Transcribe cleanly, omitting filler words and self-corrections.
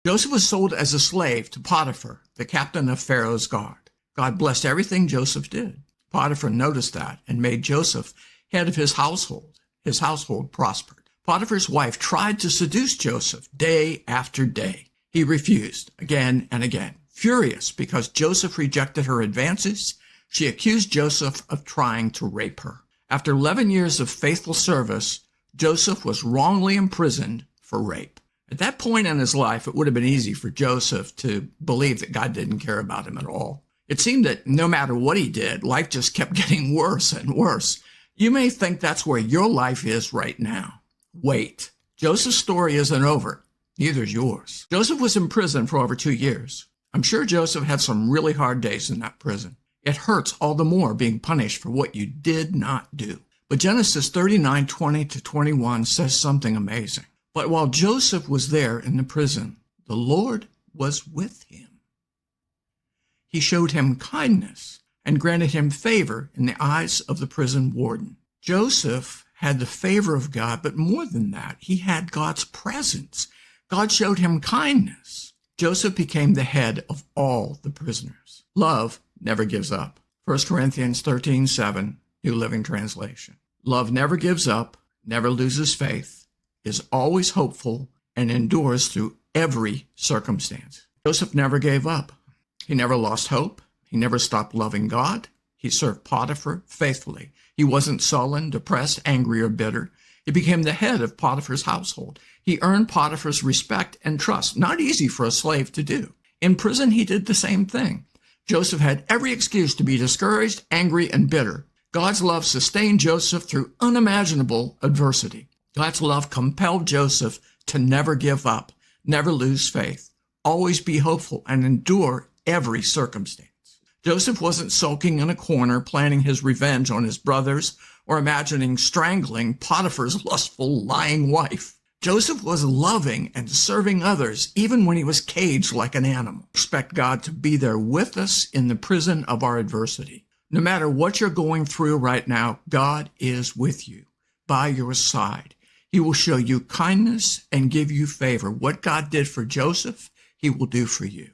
Joseph was sold as a slave to Potiphar, the captain of Pharaoh's guard. God blessed everything Joseph did. Potiphar noticed that and made Joseph head of his household. His household prospered. Potiphar's wife tried to seduce Joseph day after day. He refused again and again. Furious because Joseph rejected her advances, she accused Joseph of trying to rape her. After 11 years of faithful service, Joseph was wrongly imprisoned for rape. At that point in his life, it would have been easy for Joseph to believe that God didn't care about him at all. It seemed that no matter what he did, life just kept getting worse and worse. You may think that's where your life is right now. Wait. Joseph's story isn't over. Neither is yours. Joseph was in prison for over 2 years. I'm sure Joseph had some really hard days in that prison. It hurts all the more being punished for what you did not do. But Genesis 39:20-21 says something amazing. But while Joseph was there in the prison, the Lord was with him. He showed him kindness and granted him favor in the eyes of the prison warden. Joseph had the favor of God, but more than that, he had God's presence. God showed him kindness. Joseph became the head of all the prisoners. Love never gives up. 1 Corinthians 13:7, New Living Translation. Love never gives up, never loses faith, is always hopeful, and endures through every circumstance. Joseph never gave up. He never lost hope. He never stopped loving God. He served Potiphar faithfully. He wasn't sullen, depressed, angry, or bitter. He became the head of Potiphar's household. He earned Potiphar's respect and trust. Not easy for a slave to do. In prison, he did the same thing. Joseph had every excuse to be discouraged, angry, and bitter. God's love sustained Joseph through unimaginable adversity. God's love compelled Joseph to never give up, never lose faith, always be hopeful, and endure every circumstance. Joseph wasn't sulking in a corner, planning his revenge on his brothers, or imagining strangling Potiphar's lustful, lying wife. Joseph was loving and serving others, even when he was caged like an animal. Expect God to be there with us in the prison of our adversity. No matter what you're going through right now, God is with you, by your side. He will show you kindness and give you favor. What God did for Joseph, he will do for you.